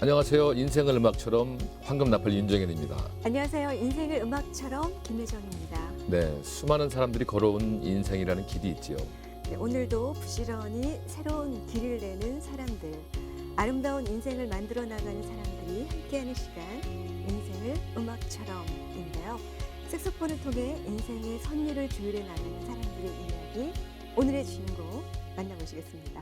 안녕하세요. 인생을 음악처럼 황금나팔 윤정현입니다. 안녕하세요. 인생을 음악처럼 김혜정입니다. 네, 수많은 사람들이 걸어온 인생이라는 길이 있지요. 네, 오늘도 부지런히 새로운 길을 내는 사람들, 아름다운 인생을 만들어 나가는 사람들이 함께하는 시간, 인생을 음악처럼인데요. 색소폰을 통해 인생의 선율을 조율해 나가는 사람들의 이야기, 오늘의 주인공 만나보시겠습니다.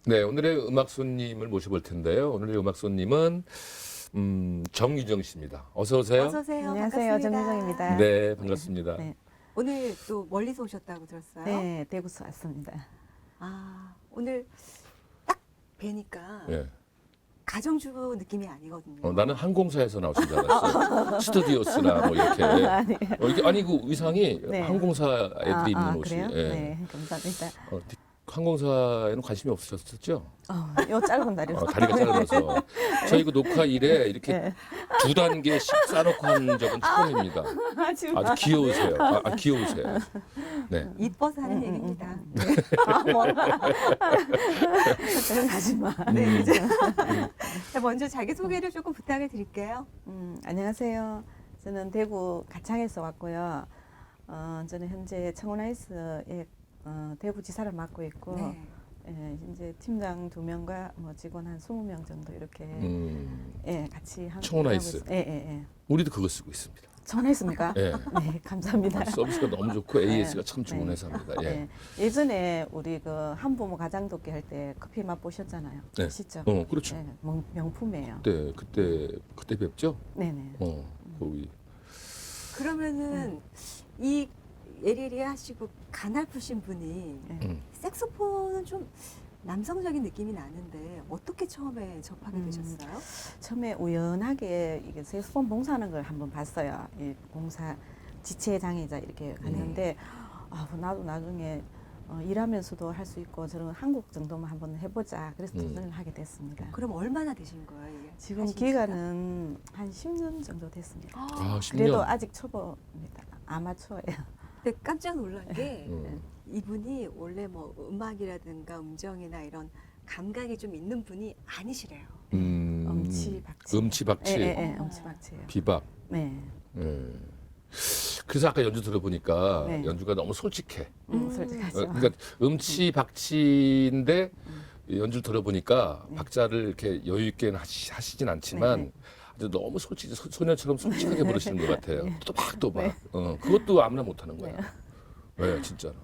네, 오늘의 음악 손님을 모셔볼 텐데요. 오늘의 음악 손님은 정유정 씨입니다. 어서 오세요. 어서 오세요. 안녕하세요. 반갑습니다. 정유정입니다. 네, 반갑습니다. 네. 오늘 또 멀리서 오셨다고 들었어요. 네, 대구서 왔습니다. 아, 오늘 딱 뵈니까 예. 가정주부 느낌이 아니거든요. 나는 항공사에서 나오신 줄 알았어. 스튜디오스나 뭐 이렇게. 이게 아니 그 의상이 네. 항공사 애들이 입는 옷이. 그래요? 예. 네, 감사합니다. 항공사에는 관심이 없으셨었죠? 요 짧은 다리로. 다리가 짧아서 저희 그 녹화 일에 이렇게 네. 2단계씩 싸놓고 한 적은 처음입니다. 하지 마. 아주 귀여우세요. 귀여우세요. 네. 이뻐서 하는 얘기입니다. 뭐. 그런 하지 마. 네. 자, 먼저 자기소개를 조금 부탁을 드릴게요. 안녕하세요. 저는 대구 가창에서 왔고요. 저는 현재 청원하이스의 대구지사를 맡고 있고 네. 예, 이제 팀장 2명과 뭐 직원 한 20명 정도 이렇게 예, 같이 청원하이스. 예, 예, 예. 우리도 그거 쓰고 있습니다. 전화했습니까? 예. 네, 감사합니다. 서비스가 너무 좋고 AS가 참 좋은 네. 회사입니다. 예. 네. 예전에 우리 그 한부모 가장독기 할 때 커피 맛 보셨잖아요. 네. 아시죠? 그렇죠. 네, 명품이에요. 그때 뵙죠? 네네. 거기. 그러면은 이 예리리 하시고 가나프신 분이 네. 색소폰은 좀 남성적인 느낌이 나는데 어떻게 처음에 접하게 되셨어요? 처음에 우연하게 이게 색소폰 봉사하는 걸 한번 봤어요. 이 봉사 지체장애자 이렇게 갔는데 나도 나중에 일하면서도 할 수 있고 저런 한국 정도만 한번 해보자. 그래서 도전을 하게 됐습니다. 그럼 얼마나 되신 거예요? 이게? 지금 하신 기간은 한 10년 정도 됐습니다. 지가? 10년. 그래도 아직 초보입니다. 아마추어예요. 근데 깜짝 놀란 게 음. 이분이 원래 뭐 음악이라든가 음정이나 이런 감각이 좀 있는 분이 아니시래요. 엄치박치. 음치박치. 예, 엄치박치예요. 비박. 네. 그래서 아까 연주 들어보니까 네. 연주가 너무 솔직해. 솔직하죠. 그러니까 음치박치인데 연주를 들어보니까 박자를 이렇게 여유 있게 하시진 않지만 네, 네. 아주 너무 소녀처럼 솔직하게 부르시는 것 같아요. 네. 또박또박. 네. 그것도 아무나 못하는 거야. 네, 진짜로.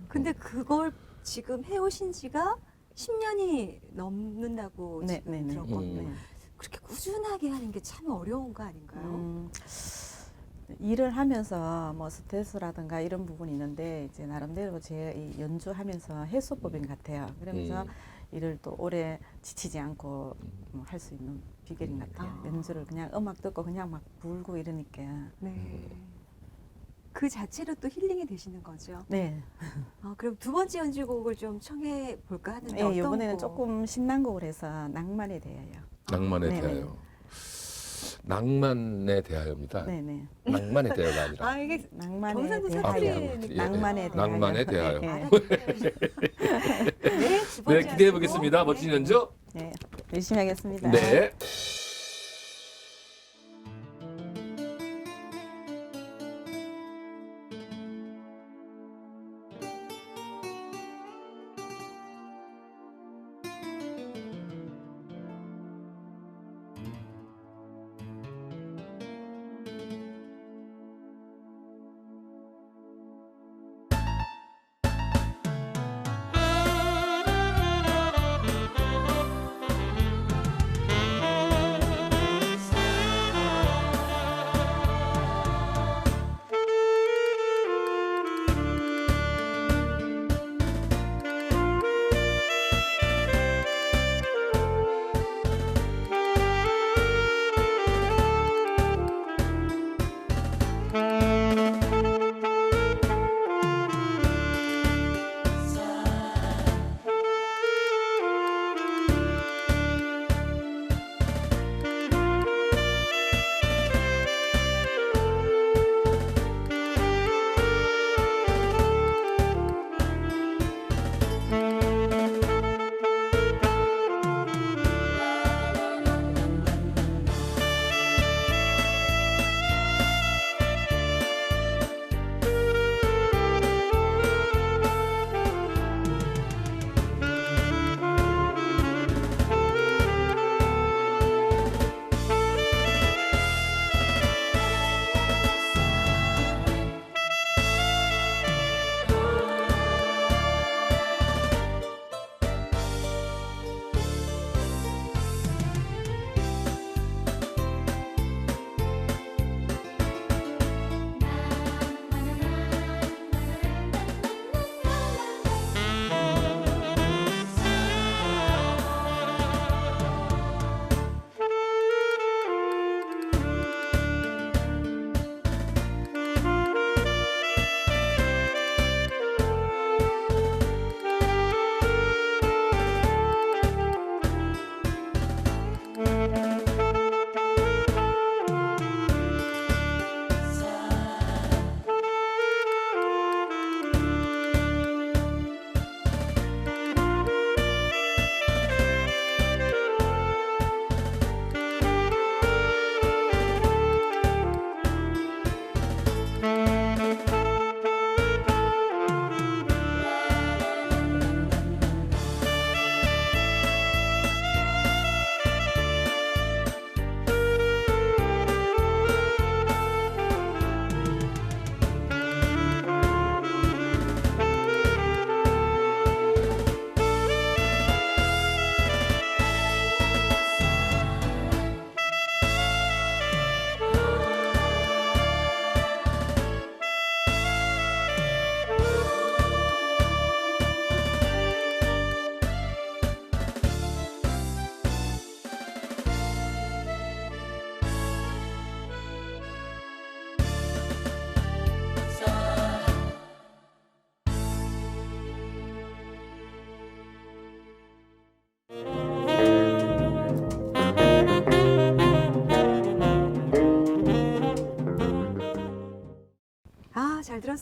근데 그걸 지금 해오신 지가 10년이 넘는다고 네, 지금 네, 네. 들었거든요. 네. 그렇게 꾸준하게 하는 게 참 어려운 거 아닌가요? 일을 하면서 뭐 스트레스라든가 이런 부분이 있는데 이제 나름대로 제 이 연주하면서 해소법인 것 같아요. 그러면서 일을 또 오래 지치지 않고 할 수 있는 비결인 것 같아요. 연주를 그냥 음악 듣고 그냥 막 불고 이러니까. 네. 그 자체로 또 힐링이 되시는 거죠. 네. 그럼 두 번째 연주곡을 좀 청해 볼까 하는데 네, 어떤 이번에는 곡? 조금 신난 곡을 해서 낭만에 대하여. 낭만에 네네. 대하여. 낭만에 대하여입니다. 네네. 낭만에 대하여가 아니라. 이게 낭만에 경상도 대하여. 사투리는 예, 낭만에 대하여. 낭만에 대하여. 네, 네, 두 번째 네, 기대해 연주곡. 보겠습니다. 멋진 연주. 네. 열심히 하겠습니다. 네.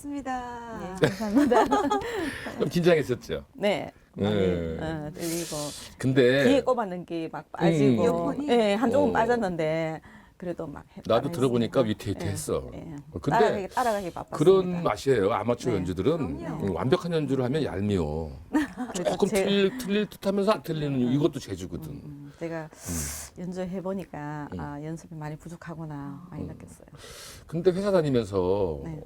반갑습니다. 네, 감사합니다. 좀 긴장했었죠. 네. 많이 네. 들리고 근데 귀에 꼽았는 게 막 빠지고, 이어폰이? 예, 한쪽은 어. 빠졌는데 그래도 막 나도 들어보니까 했습니다. 위태위태했어. 예, 예. 근데 따라가기 바빴습니다. 그런 맛이에요. 아마추어 네. 연주들은 그럼요. 완벽한 연주를 하면 얄미워. 그래서 조금 제- 틀릴 듯하면서 안 틀리는 이것도 재주거든. 제가 연주해 보니까 연습이 많이 부족하구나 많이 느꼈어요. 근데 회사 다니면서 네.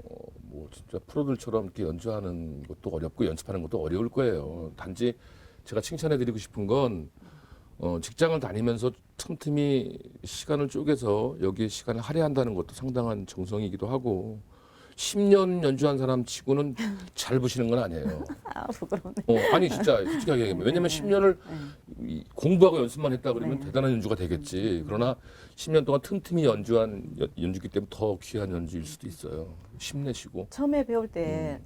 뭐 진짜 프로들처럼 이렇게 연주하는 것도 어렵고 연습하는 것도 어려울 거예요. 단지 제가 칭찬해드리고 싶은 건 직장을 다니면서 틈틈이 시간을 쪼개서 여기에 시간을 할애한다는 것도 상당한 정성이기도 하고 10년 연주한 사람 치고는 잘 보시는 건 아니에요. 아 부끄러운데. 아니 진짜 솔직하게 얘기하면 왜냐면 10년을 공부하고 연습만 했다 그러면 대단한 연주가 되겠지. 그러나 10년 동안 틈틈이 연주한 연주기 때문에 더 귀한 연주일 수도 있어요. 힘내시고. 처음에 배울 때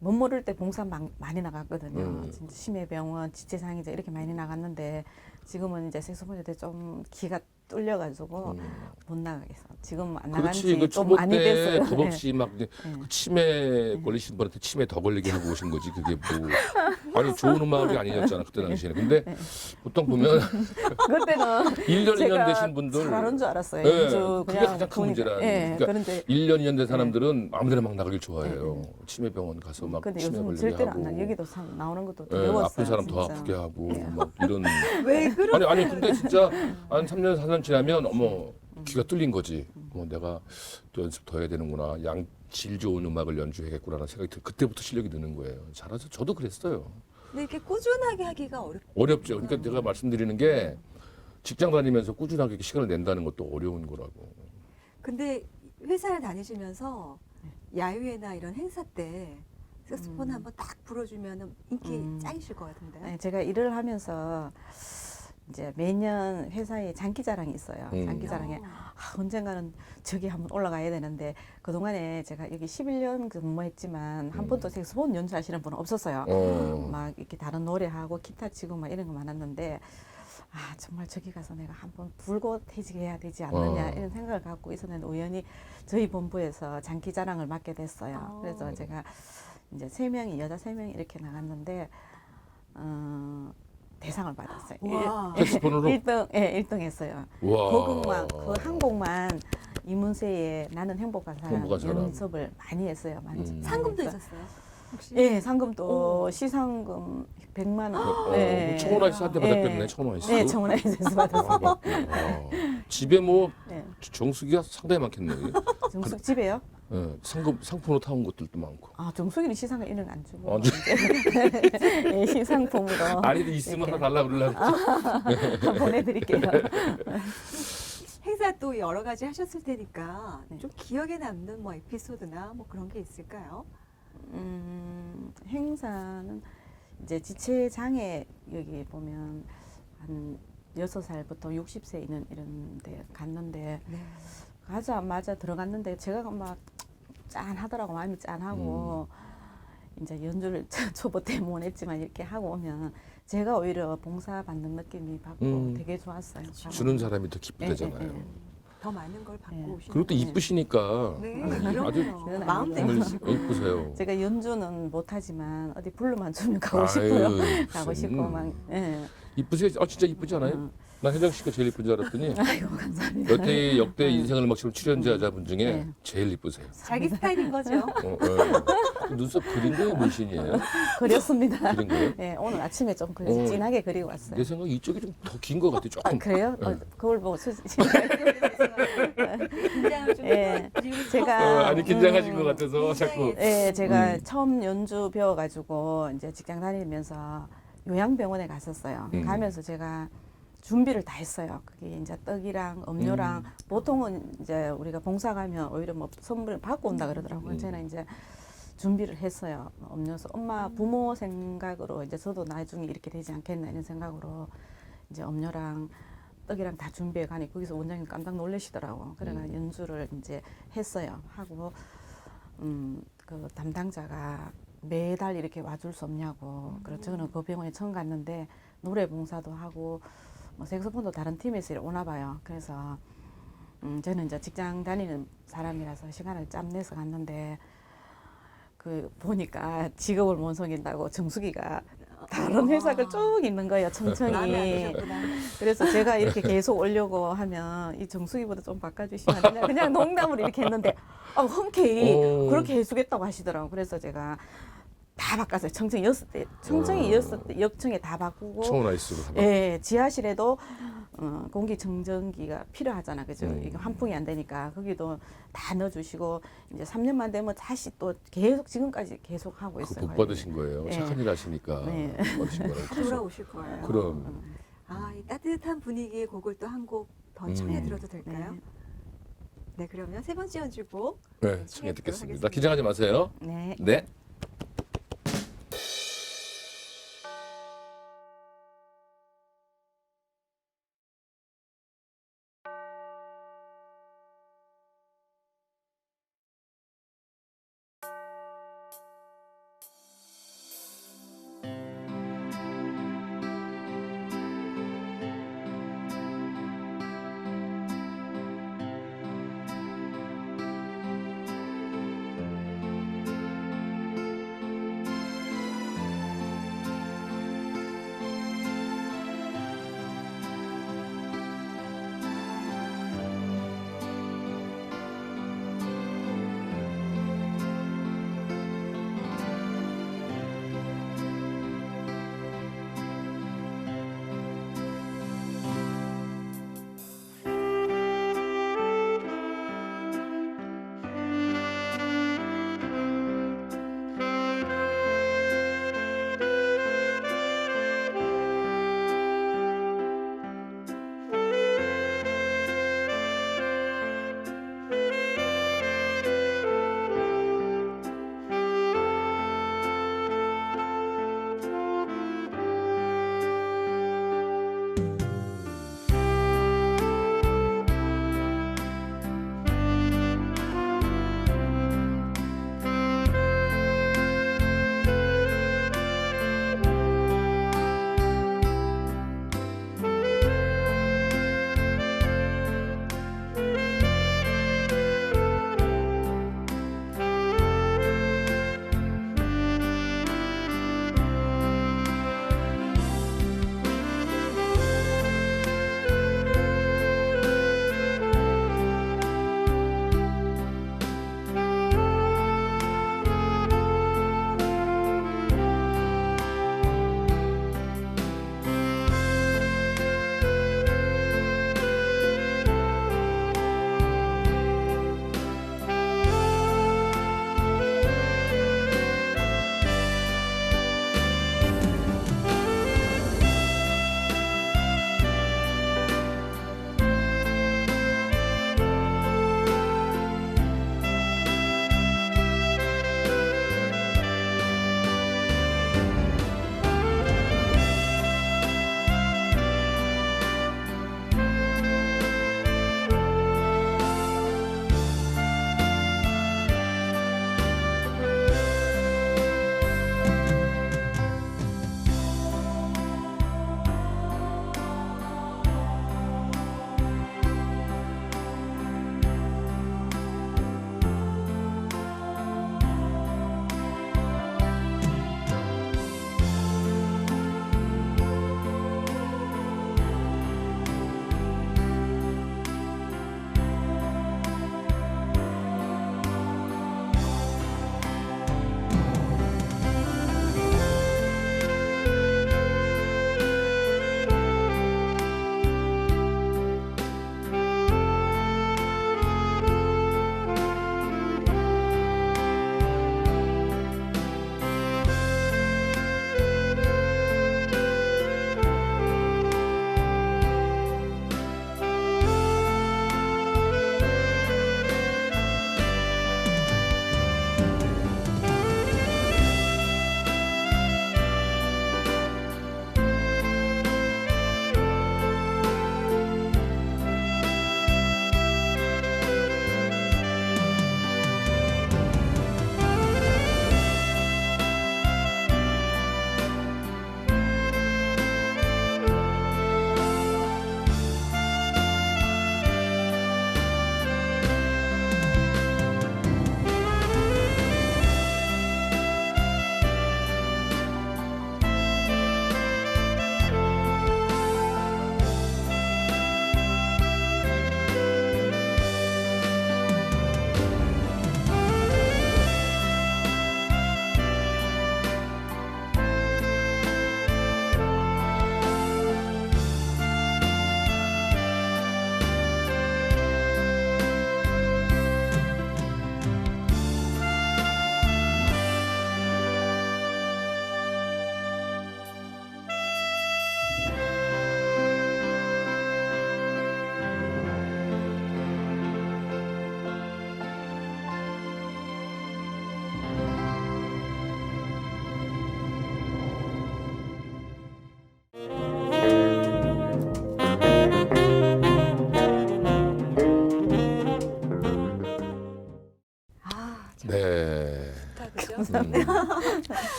못 모를 때 봉사 많이 나갔거든요. 음. 진짜 심해병원, 지체장애자 이렇게 많이 나갔는데 지금은 이제 색소폰일 때 좀 기가 뚫려가지고 못 나가겠어. 지금 안 나간 그렇지. 그 지좀 초보 많이 때 됐어요. 겁없이 막 이제 네. 그 치매 걸리신 분한테 치매 더 걸리게 하고 오신 거지. 그게 뭐 아니 좋은 음악이 아니었잖아 그때 당시에는. 근데 보통 보면 그때는 1년 2년 제가 되신 분들 잘하는 줄 알았어요. 네, 연주 그게 그냥 가장 큰 보니까. 문제라. 예, 그러니까 그런데 1년 2년 된 사람들은 아무데나 막 나가길 좋아해요. 네, 치매병원 가서 막 근데 치매 요즘 걸리게 절대로 하고. 안 나. 여기도 참 나오는 것도 예, 두려웠어요. 아픈 사람 더 진짜. 아프게 하고 예. 막 이런 왜 그러? 아니 근데 진짜 한 3년 4년 지나면 어머 귀가 뚫린 거지. 내가 또 연습 더 해야 되는구나. 질 좋은 음악을 연주해야겠구나라는 생각이 그때부터 실력이 느는 거예요. 잘해서 저도 그랬어요. 근데 이렇게 꾸준하게 하기가 어렵죠. 그러니까 제가 말씀드리는 게 직장 다니면서 꾸준하게 시간을 낸다는 것도 어려운 거라고. 근데 회사를 다니시면서 야유회나 이런 행사 때 색소폰 한번 딱 불어주면 인기 짱이실 것 같은데요. 네, 제가 일을 하면서 이제 매년 회사에 장기자랑이 있어요. 장기자랑에 언젠가는 저기 한번 올라가야 되는데 그동안에 제가 여기 11년 근무했지만 한 번도 색소폰 연주하시는 분은 없었어요. 막 이렇게 다른 노래하고 기타 치고 막 이런 거 많았는데 아 정말 저기 가서 내가 한번 불고 퇴직해야 되지 않느냐 이런 생각을 갖고 있었는데 우연히 저희 본부에서 장기자랑을 맡게 됐어요. 그래서 제가 이제 3명이 여자 3명이 이렇게 나갔는데 대상을 받았어요. 와. 색소폰으로? 1등, 예, 1등 했어요. 와. 고극만, 그 한 곡만 이문세의 나는 행복한 사람 행복한 사람. 연습을 많이 했어요. 많이. 상금도 그래서- 있었어요. 혹시? 예, 상금도 시상금 100만 원. 예. 청원 아이스한테 받았겠네. 청원 아이스. 네, 청원 아이스에서 받았어요. 집에 뭐 네. 정수기가 상당히 많겠네. 정숙 집에요? 예, 상품으로 타온 것들도 많고. 아, 정숙이는 시상을 이런 안 주고. 안 주- 예, 시상품으로 아니 있으면 하나 달라 그러려고. 보내드릴게요. 행사 또 여러 가지 하셨을 테니까 네. 좀 기억에 남는 뭐 에피소드나 뭐 그런 게 있을까요? 행사는 이제 지체 장애 여기 보면 한 6살부터 60세 있는 이런 데 갔는데 네. 가자마자 들어갔는데 제가 막 짠하더라고. 마음이 짠하고 이제 연주를 초보 때 못했지만 이렇게 하고 오면 제가 오히려 봉사 받는 느낌이 받고 되게 좋았어요. 주는 사람이 더 기쁘대잖아요. 예, 예, 예. 더 많은 걸 받고 네. 오시는 그리고 또 네. 이쁘시니까 네, 아주 그럼요. 마음도 아니고요. 예쁘시고. 이쁘세요. 제가 연주는 못하지만 어디 불러만 주면 가고 싶고요. 아유, 가고 무슨. 싶고 막. 예. 이쁘세요? 진짜 이쁘지 않아요? 난 혜정 씨가 제일 이쁜 줄 알았더니 아이고 감사합니다. 역대 인생을 막처럼 출연자분 중에 네. 제일 이쁘세요. 자기 스타일인 거죠. 눈썹 그린 거예요, 문신이에요? 그렸습니다. 그린 거예요? 예, 오늘 아침에 좀 어. 진하게 그리고 왔어요. 내 생각 에 이쪽이 좀 더 긴 것 같아, 아, 조금. 그래요? 네. 그걸 보고 긴장을 좀 예, 그리고 제가 아니 긴장하신 것 같아서 자꾸. 예, 제가 처음 연주 배워가지고 이제 직장 다니면서 요양병원에 갔었어요. 가면서 제가 준비를 다 했어요. 그게 이제 떡이랑 음료랑 보통은 이제 우리가 봉사 가면 오히려 뭐 선물을 받고 온다 그러더라고요. 저는 이제 준비를 했어요. 음료수 엄마 부모 생각으로 이제 저도 나중에 이렇게 되지 않겠나 이런 생각으로 이제 음료랑 떡이랑 다 준비해 가니 거기서 원장님 깜짝 놀라시더라고. 그래가 연주를 이제 했어요. 하고 그 담당자가 매달 이렇게 와줄 수 없냐고. 그래서 저는 그 병원에 처음 갔는데 노래 봉사도 하고 뭐 색소폰도 다른 팀에서 오나 봐요. 그래서 저는 이제 직장 다니는 사람이라서 시간을 짬 내서 갔는데 그 보니까 직업을 못 섬긴다고 정수기가 다른 회사가 쭉 있는 거예요. 마음에 안 청청이. 드셨구나. 그래서 제가 이렇게 계속 오려고 하면 이 정수기보다 좀 바꿔주시면 안 되냐. 그냥 농담으로 이렇게 했는데 흔쾌히 오. 그렇게 해주겠다고 하시더라고요. 그래서 제가 다 바꿨어요. 청청이 6대. 청청이 6대 역청에 다 바꾸고. 청원 아이스로 다 예, 지하실에도 공기청정기가 필요하잖아, 그죠? 이게 환풍이 안 되니까 거기도 다 넣어주시고 이제 3년만 되면 다시 또 계속 지금까지 계속 하고 그거 있어요. 복 받으신 거예요. 네. 착한 일 하시니까 네. 복 받으신 거예요. 돌아오실 거예요. 그럼 이 따뜻한 분위기의 곡을 또 한 곡 더 청해 들어도 될까요? 네. 네, 그러면 세 번째 연주곡 네, 청해 듣겠습니다. 긴장하지 마세요. 네. 네.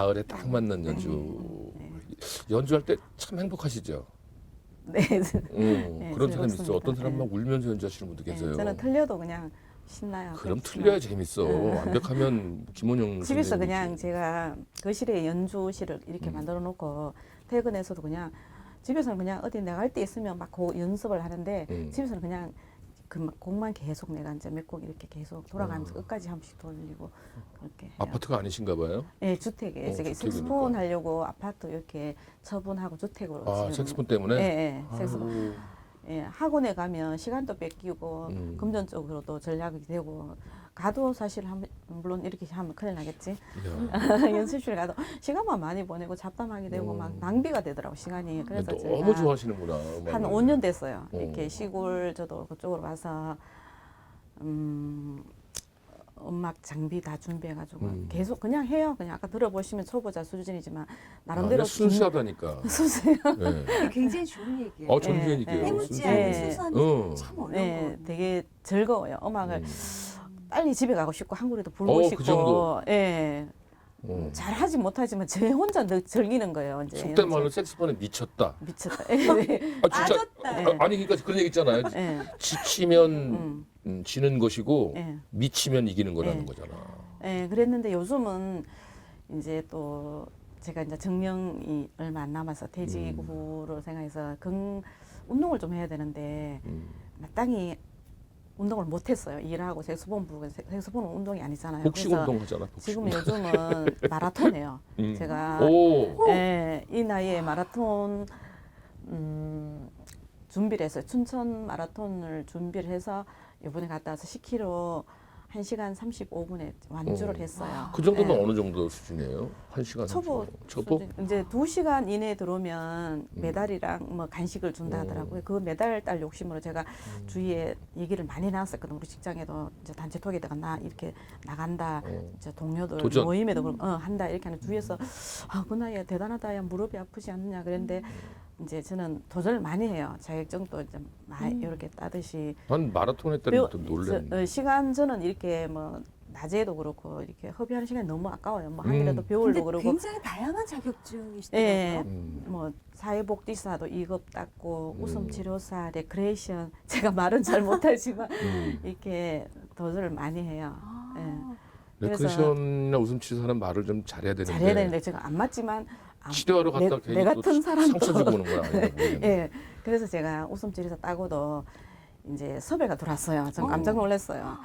가을에 딱 맞는 연주. 연주할 때 참 행복하시죠? 네. 네, 그런 사람 있어. 즐겁습니다. 어떤 사람 막 네. 울면서 연주하시는 분도 네, 계세요. 저는 틀려도 그냥 신나요. 그럼 그렇지만 틀려야 재밌어. 완벽하면 김원영 집에서 선생님이지. 그냥 제가 거실에 연주실을 이렇게 만들어 놓고 퇴근해서도 그냥 집에서는 그냥 어디 내가 할 때 있으면 막 그 연습을 하는데 집에서는 그냥 그 곡만 계속 내가 이제 몇 곡 이렇게 계속 돌아가면서 끝까지 한 번씩 돌리고 그렇게 해요. 아파트가 아니신가 봐요? 네, 주택에 제가 주택이니까. 색소폰 하려고 아파트 이렇게 처분하고 주택으로 아, 지금 색소폰 때문에? 네, 네, 색소폰. 아이고. 예, 학원에 가면 시간도 뺏기고 금전적으로도 전략이 되고 가도 사실 물론 이렇게 하면 큰일 나겠지. 이야. 연습실 가도 시간만 많이 보내고 잡담하게 되고 막 낭비가 되더라고 시간이. 그래서 너무 제가 좋아하시는구나. 한 음악을. 5년 됐어요. 어. 이렇게 시골 저도 그쪽으로 와서 음악 장비 다 준비해가지고 계속 그냥 해요. 그냥 아까 들어보시면 초보자 수준이지만 나름대로 순수하다니까. 순수해요. 네. 굉장히 좋은 얘기예요. 좋은 네, 얘기예요. 해묻지 네. 않은 네. 순수한 어. 참 어려운 네, 거거든요. 되게 즐거워요. 음악을 빨리 집에 가고 싶고 한국에도 불고 싶고. 그 정도? 예. 잘하지 못하지만 제 혼자 늘 즐기는 거예요. 이제 속된 말로 색소폰에 미쳤다. 미쳤다. 예, 네. 아 진짜. 빠졌다. 아니 그러니까 그런 얘기 있잖아요. 예. 지치면 지는 것이고 예. 미치면 이기는 거라는 예. 거잖아. 예, 그랬는데 요즘은 이제 또 제가 이제 정년이 얼마 안 남아서 퇴직으로 생각해서 운동을 좀 해야 되는데 마땅히 운동을 못 했어요. 일하고 색소폰 부르고 색소폰은 운동이 아니잖아요. 복식 그래서 운동 하잖아. 복식. 지금 요즘은 마라톤해요. 제가 오. 예, 이 나이에 마라톤 준비를 했어요. 춘천 마라톤을 준비를 해서 이번에 갔다 와서 10km 1시간 35분에 완주를 했어요. 그 정도면 예. 어느 정도 수준이에요? 1시간 초보, 초보? 수준. 이제 2시간 이내에 들어오면 메달이랑 뭐 간식을 준다 하더라고요. 그 메달 딸 욕심으로 제가 주위에 얘기를 많이 나왔었거든. 우리 직장에도 이제 단체 톡에다가 나 이렇게 나간다. 이제 동료들 도전. 모임에도 그러고 한다 이렇게 하는 주위에서 그 나이에 대단하다. 야 무릎이 아프지 않느냐. 그랬는데 이제 저는 도전을 많이 해요. 자격증도 이제 많이 이렇게 따듯이 난 마라톤 했다는 것도 놀랐네. 시간 저는 이렇게 뭐 낮에도 그렇고 이렇게 허비하는 시간이 너무 아까워요. 뭐 한이라도 배우려고 근데 그러고 굉장히 다양한 자격증이시더라고요. 예, 뭐 사회복지사도 2급 땄고 웃음치료사, 레크레이션 제가 말은 잘 못하지만 이렇게 도전을 많이 해요. 예. 레크레이션이나 웃음치료사는 말을 좀 잘해야 되는데. 잘해야 되는데 제가 안 맞지만 치료하러 갔다 내 같은 사람도 상처 주고 오는 거야. 예, 그래서 제가 웃음치료사 따고도 이제 섭외가 들어왔어요. 전 깜짝 놀랐어요.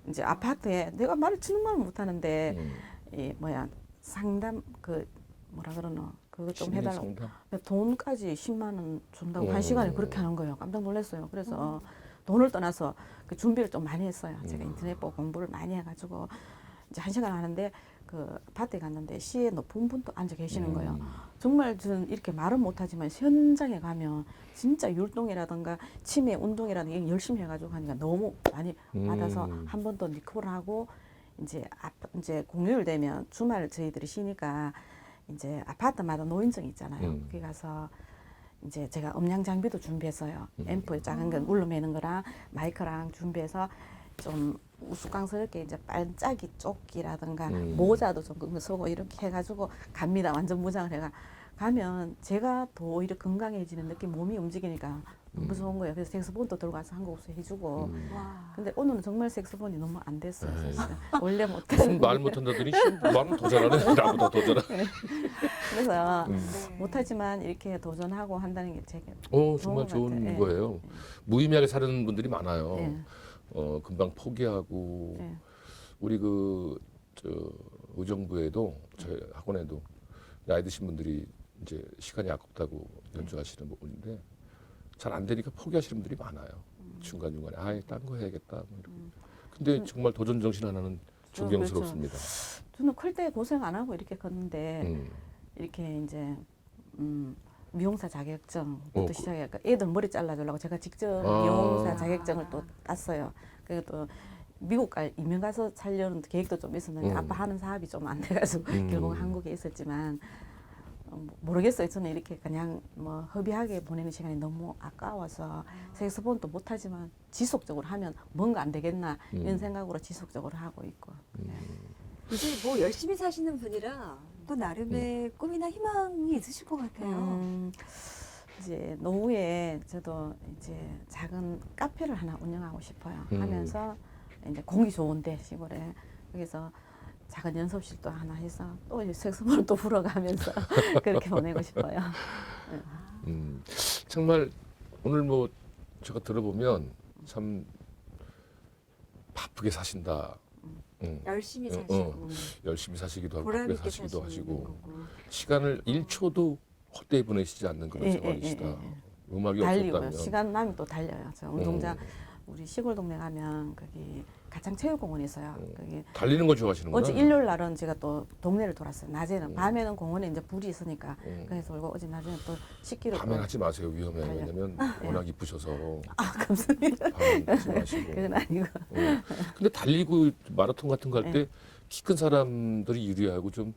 이제 아파트에 내가 말을 치는 말을 못하는데 이 뭐야 상담 그 뭐라 그러노 그거 좀 해달라고 돈까지 10만 원 준다고 한 시간에 그렇게 하는 거예요. 깜짝 놀랐어요. 그래서 돈을 떠나서 그 준비를 좀 많이 했어요. 제가 인터넷 보고 공부를 많이 해가지고 이제 한 시간 하는데 그 아파트에 갔는데 시에 높은 분도 앉아 계시는 거예요. 정말 저는 이렇게 말은 못하지만 현장에 가면 진짜 율동이라든가 치매 운동이라든가 이거 열심히 해가지고 하니까 너무 많이 받아서 한 번 더 리커버를 하고 이제 공휴일 되면 주말 저희들이 쉬니까 이제 아파트마다 노인정이 있잖아요. 거기 가서 이제 제가 음량 장비도 준비했어요. 앰프 작은 거 울러매는 거랑 마이크랑 준비해서 좀 우스꽝스럽게 이제 반짝이 조끼라든가 모자도 좀 쓰고 이렇게 해가지고 갑니다. 완전 무장을 해가 가면 제가 더 오히려 건강해지는 느낌, 몸이 움직이니까 너무 좋은 거예요. 그래서 색소폰도 들고 가서 한국에서 해주고. 와. 근데 오늘은 정말 색소폰이 너무 안 됐어요. 사실. 원래 무슨 못하는 말 못한다더니 말은 더 잘하네. 나보다 더 잘하네. 그래서 네. 못하지만 이렇게 도전하고 한다는 게 제게 정말 좋은 것 좋은 같아요. 거예요. 무의미하게 사는 분들이 많아요. 예. 금방 포기하고 예. 우리 저 의정부에도 저희 학원에도 나이 드신 분들이 이제 시간이 아깝다고 연주하시는 부분인데 잘 안 되니까 포기하시는 분들이 많아요. 중간 중간에 아예 딴 거 해야겠다. 뭐 이렇게. 근데 정말 도전 정신 하나는 존경스럽습니다. 저는 클 때 고생 안 하고 이렇게 컸는데 이렇게 이제 미용사 자격증부터 시작해서 애들 머리 잘라주려고 제가 직접 미용사 자격증을 또 땄어요. 그리고 또 미국 이민 가서 살려는 계획도 좀 있었는데 아빠 하는 사업이 좀 안 돼가지고 결국 한국에 있었지만 모르겠어요. 저는 이렇게 그냥 뭐 허비하게 보내는 시간이 너무 아까워서 색소폰도 못하지만 지속적으로 하면 뭔가 안 되겠나 이런 생각으로 지속적으로 하고 있고. 이제 뭐 열심히 사시는 분이라 또 나름의 꿈이나 희망이 있으실 것 같아요. 이제 노후에 저도 이제 작은 카페를 하나 운영하고 싶어요. 하면서 이제 공기 좋은데 시골에 여기서 작은 연습실도 하나 해서 또 이제 색소폰을 또 불어가면서 그렇게 보내고 싶어요. 정말 오늘 뭐 제가 들어보면 참 바쁘게 사신다. 열심히 응, 사시고 열심히 사시기도 하고 보람 바쁘게 있게 사시기도 사시는 하시고 거고. 시간을 1초도 헛되이 보내시지 않는 그런 예, 생활이시다. 예, 예, 예. 음악이 달리고요. 없었다면 시간 나면 또 달려요. 저 운동장 우리 시골 동네 가면 거기 가창체육공원이 있어요. 거기 달리는 거 좋아하시는구나. 어제 일요일 날은 제가 또 동네를 돌았어요. 낮에는 밤에는 공원에 이제 불이 있으니까 그래서 돌고 어제 낮에는 또 10km. 밤엔 하지 마세요. 위험해요. 달려. 왜냐면 워낙 이쁘셔서 아 감사합니다. 밤엔 하지 마시고. 그건 아니고. 근데 달리고 마라톤 같은 거 할 때 키 큰 사람들이 유리하고 좀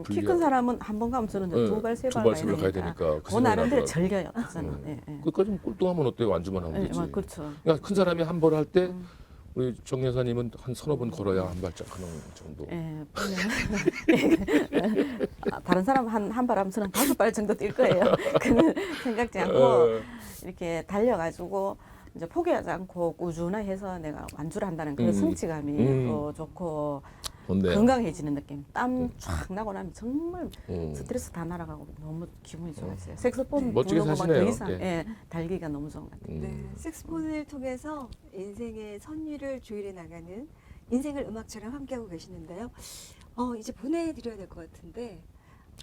키 큰 사람은 한 번 가면 저는 두 발 세 발 가야 되니까 그 그 생각이 나름대로 나더라고요. 즐겨요. 저는. 예, 예. 그까지 뭐 꼴등하면 어때요? 완주만 하면 예, 되지. 그렇죠. 그러니까 큰 사람이 한 번 할 때 우리 정 여사님은 한 서너 번 걸어야 한 발짝 하는 정도. 예, 아, 다른 사람 한 발 하면 저는 5발 정도 뛸 거예요. 그는 생각지 않고 이렇게 달려가지고 이제 포기하지 않고 꾸준히 해서 내가 완주를 한다는 그런 성취감이 또 좋고 뭔데? 건강해지는 느낌. 땀 쫙 나고 나면 정말 음. 스트레스 다 날아가고 너무 기분이 좋았어요. 색소폰 멋지게 부는 것만 더 사시네요. 이상 예. 예, 달기가 너무 좋은 것 같아요. 네, 색스폰을 통해서 인생의 선율을 조율해 나가는 인생을 음악처럼 함께하고 계시는데요. 이제 보내드려야 될 것 같은데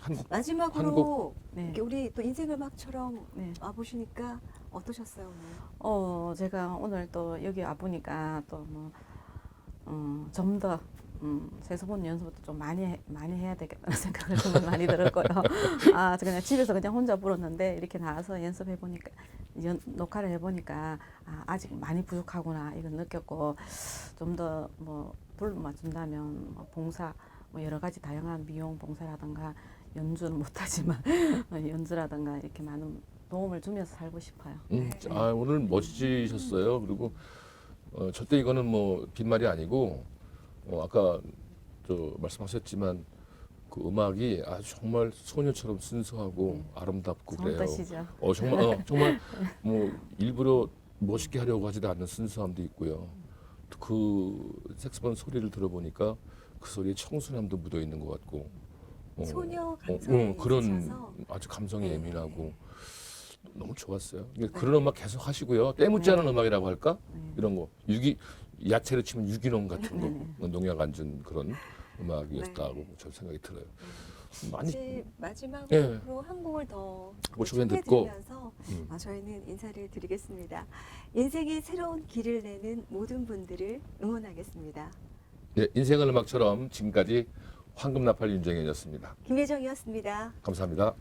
한국 마지막으로 네. 이렇게 우리 또 인생 음악처럼 네. 와 보시니까 어떠셨어요 오늘? 제가 오늘 또 여기 와보니까 또 뭐, 좀 더, 색소폰 연습도 좀 많이 해야 되겠다는 생각을 정말 많이 들었고요. 아, 저 그냥 집에서 그냥 혼자 불었는데 이렇게 나와서 연습해보니까, 녹화를 해보니까, 아직 많이 부족하구나, 이걸 느꼈고, 좀 더 뭐, 불 맞춘다면, 뭐 봉사, 뭐 여러 가지 다양한 미용 봉사라든가, 연주는 못하지만, 연주라든가 이렇게 많은 도움을 주면서 살고 싶어요. 오늘 멋지셨어요. 그리고 절대 이거는 뭐 빈말이 아니고 아까 말씀하셨지만 그 음악이 아주 정말 소녀처럼 순수하고 아름답고 좋은 그래요. 뜻이죠. 정말 뭐 일부러 멋있게 하려고 하지도 않는 순수함도 있고요. 또 그 색소폰 소리를 들어보니까 그 소리에 청순함도 묻어 있는 것 같고 소녀 감성이 그런 있으셔서 아주 감성이 네. 예민하고 너무 좋았어요. 그런 음악 계속 하시고요. 때묻지 않은 음악이라고 할까? 이런 거 야채를 치면 유기농 같은 거 농약 안 준 그런 음악이었다고 저는 생각이 들어요. 많이 이제 마지막으로 예. 한 곡을 더 고추면 듣고 소개해드리면서 저희는 인사를 드리겠습니다. 인생의 새로운 길을 내는 모든 분들을 응원하겠습니다. 네, 인생을 음악처럼 지금까지 황금나팔 윤정현이었습니다. 김혜정이었습니다. 감사합니다.